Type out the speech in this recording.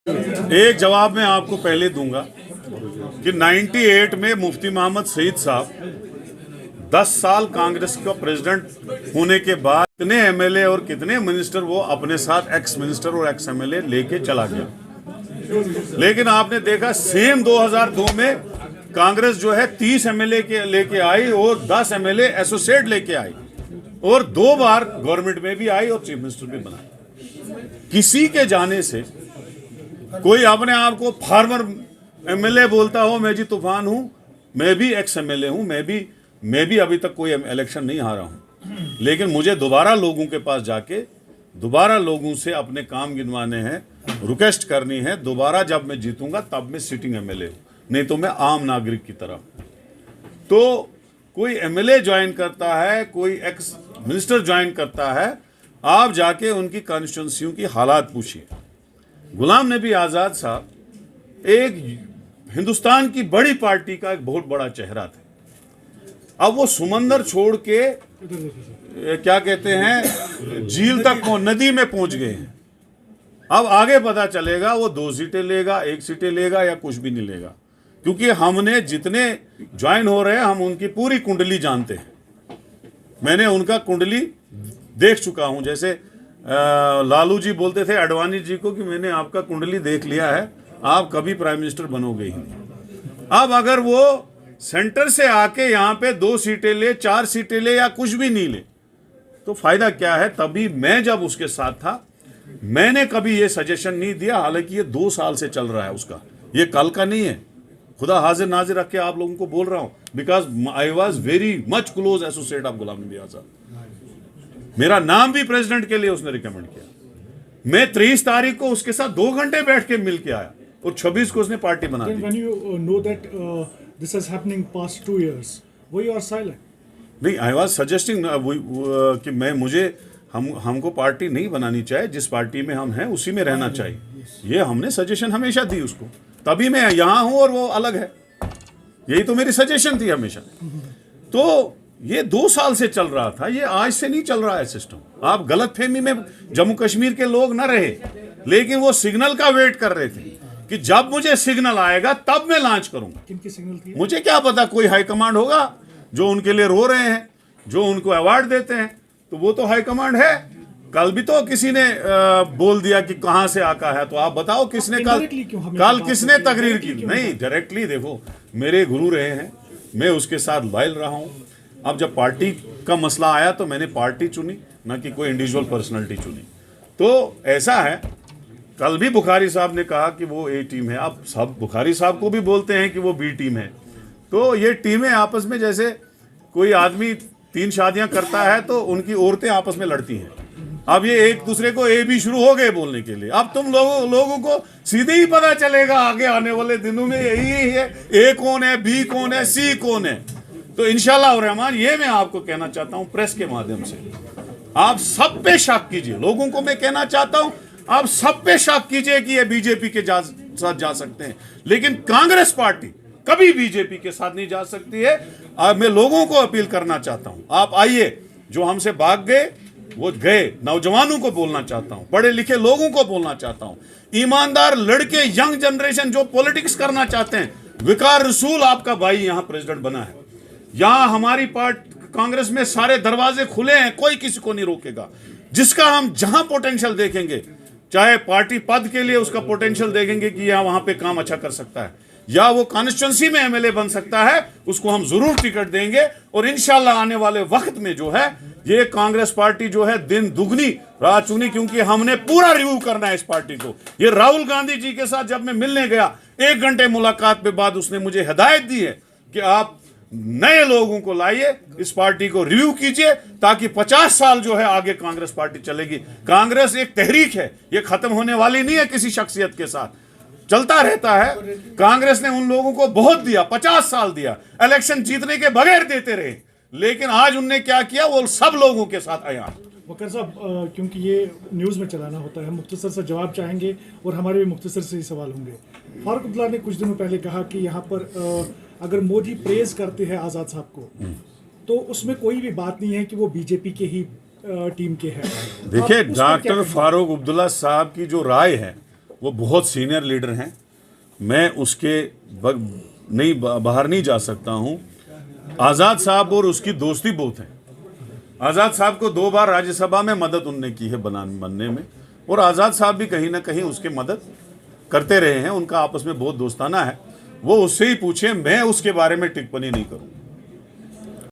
एक जवाब मैं आपको पहले दूंगा कि 98 में मुफ्ती मोहम्मद सईद साहब 10 साल कांग्रेस का प्रेसिडेंट होने के बाद कितने एमएलए और कितने मिनिस्टर वो अपने साथ एक्स मिनिस्टर और एक्स एमएलए लेके चला गया। लेकिन आपने देखा सेम 2002 में कांग्रेस जो है 30 एमएलए के लेके आई और 10 एमएलए एसोसिएट लेके आई और 2 बार गवर्नमेंट में भी आई और चीफ मिनिस्टर भी बना। किसी के जाने से कोई अपने आप को फार्मर एमएलए बोलता हो, मैं जी तूफान हूं, मैं भी एक्स एमएलए हूं, मैं भी अभी तक कोई इलेक्शन नहीं हारा हूं, लेकिन मुझे दोबारा लोगों के पास जाके दोबारा लोगों से अपने काम गिनवाने हैं, रिक्वेस्ट करनी है। दोबारा जब मैं जीतूंगा तब मैं सिटिंग एमएलए हूं, नहीं तो मैं आम नागरिक की तरह। तो कोई एमएलए ज्वाइन करता है, कोई एक्स मिनिस्टर ज्वाइन करता है, आप जाके उनकी कॉन्स्टिट्यूंसियों की हालात पूछिए। गुलाम नबी आज़ाद साहब एक हिंदुस्तान की बड़ी पार्टी का एक बहुत बड़ा चेहरा था। अब वो समंदर छोड़ के क्या कहते हैं झील तक नदी में पहुंच गए हैं। अब आगे पता चलेगा वो 2 सीटें लेगा, 1 सीटें लेगा या कुछ भी नहीं लेगा, क्योंकि हमने जितने ज्वाइन हो रहे हैं हम उनकी पूरी कुंडली जानते हैं। मैंने उनका कुंडली देख चुका हूं। जैसे लालू जी बोलते थे अडवाणी जी को कि मैंने आपका कुंडली देख लिया है, आप कभी प्राइम मिनिस्टर बनोगे ही नहीं। अब अगर वो सेंटर से आके यहाँ पे 2 सीटें ले, 4 सीटें ले या कुछ भी नहीं ले तो फायदा क्या है। तभी मैं जब उसके साथ था मैंने कभी ये सजेशन नहीं दिया, हालांकि ये 2 साल से चल रहा है उसका, ये कल का नहीं है। खुदा हाजिर नाजिर रख के आप लोगों को बोल रहा हूं, because I was very much close associate of Ghulam Nabi Azad. मेरा नाम भी प्रेसिडेंट के लिए उसने रिकमेंड किया। मैं 23 तारीख को उसके साथ 2 घंटे बैठ के मिल के आया और 26 को उसने पार्टी बना दी। When you know that this is happening past 2 years, why you are silent? नहीं, आई वॉज सजेस्टिंग कि हमको पार्टी नहीं बनानी चाहिए, जिस पार्टी में हम हैं उसी में रहना चाहिए। ये हमने सजेशन हमेशा दी उसको, तभी मैं यहाँ हूँ और वो अलग है। यही तो मेरी सजेशन थी हमेशा। तो ये 2 साल से चल रहा था, ये आज से नहीं चल रहा है सिस्टम। आप गलतफहमी में जम्मू कश्मीर के लोग ना रहे, लेकिन वो सिग्नल का वेट कर रहे थे कि जब मुझे सिग्नल आएगा तब मैं लॉन्च करूंगा। किनकी सिग्नल थी? मुझे क्या पता, कोई हाईकमांड होगा जो उनके लिए रो रहे हैं, जो उनको अवार्ड देते हैं, तो वो तो हाईकमांड है। कल भी तो किसी ने बोल दिया कि कहां से आका है, तो आप बताओ किसने कल किसने तकरीर की? नहीं, डायरेक्टली देखो, मेरे गुरु रहे हैं, मैं उसके साथ लॉयल रहा हूं। अब जब पार्टी का मसला आया तो मैंने पार्टी चुनी, ना कि कोई इंडिविजुअल पर्सनालिटी चुनी। तो ऐसा है, कल भी बुखारी साहब ने कहा कि वो ए टीम है, अब सब बुखारी साहब को भी बोलते हैं कि वो बी टीम है। तो ये टीमें आपस में, जैसे कोई आदमी 3 शादियां करता है तो उनकी औरतें आपस में लड़ती हैं। अब ये एक दूसरे को ए बी शुरू हो गए बोलने के लिए। अब तुम लोगों को सीधे ही पता चलेगा आगे आने वाले दिनों में, यही है ए कौन है, बी कौन है, सी कौन है। तो इंशाल्लाह रहमान, ये मैं आपको कहना चाहता हूं प्रेस के माध्यम से, आप सब पे शक कीजिए। लोगों को मैं कहना चाहता हूं, आप सब पे शक कीजिए कि ये बीजेपी के साथ जा सकते हैं, लेकिन कांग्रेस पार्टी कभी बीजेपी के साथ नहीं जा सकती है। मैं लोगों को अपील करना चाहता हूं, आप आइए, जो हमसे भाग गए वो गए। नौजवानों को बोलना चाहता हूं, पढ़े लिखे लोगों को बोलना चाहता हूं, ईमानदार लड़के, यंग जनरेशन जो पॉलिटिक्स करना चाहते हैं, विकार रसूल आपका भाई यहां प्रेसिडेंट बना है। यहां हमारी कांग्रेस में सारे दरवाजे खुले हैं, कोई किसी को नहीं रोकेगा। जिसका हम जहां पोटेंशियल देखेंगे, चाहे पार्टी पद के लिए उसका पोटेंशियल देखेंगे कि यहां वहां पे काम अच्छा कर सकता है, या वो कॉन्स्टिट्यूंसी में एमएलए बन सकता है, उसको हम जरूर टिकट देंगे। और इंशाल्लाह आने वाले वक्त में जो है ये कांग्रेस पार्टी जो है दिन दुगनी रात चुगनी, क्योंकि हमने पूरा रिव्यू करना है इस पार्टी को। ये राहुल गांधी जी के साथ जब मैं मिलने गया, 1 घंटे मुलाकात के बाद उसने मुझे हिदायत दी है कि आप नए लोगों को लाइए, इस पार्टी को रिव्यू कीजिए, ताकि 50 साल जो है आगे कांग्रेस पार्टी चलेगी। कांग्रेस एक तहरीक है, ये खत्म होने वाली नहीं है किसी शख्सियत के साथ, चलता रहता है। कांग्रेस ने उन लोगों को बहुत दिया, 50 साल दिया, इलेक्शन जीतने के बगैर देते रहे, लेकिन आज उनने क्या किया, वो सब लोगों के साथ आया। वकार साहब, क्योंकि ये न्यूज़ में चलाना होता है, मुख्तसर से जवाब चाहेंगे और हमारे भी मुख्तसर से ही सवाल होंगे। फारूक अब्दुल्ला ने कुछ दिनों पहले कहा कि यहाँ पर अगर मोदी प्रेज करते हैं आज़ाद साहब को, तो उसमें कोई भी बात नहीं है कि वो बीजेपी के ही टीम के हैं। देखिए, डॉक्टर फारूक अब्दुल्ला साहब की जो राय है वो बहुत सीनियर लीडर हैं, मैं उसके बाहर नहीं जा सकता हूँ। आज़ाद साहब और उसकी दोस्ती बहुत है। आज़ाद साहब को 2 बार राज्यसभा में मदद उनने की है बनने में, और आज़ाद साहब भी कहीं ना कहीं उसके मदद करते रहे हैं। उनका आपस में बहुत दोस्ताना है। वो उससे ही पूछे, मैं उसके बारे में टिप्पणी नहीं करूँगा।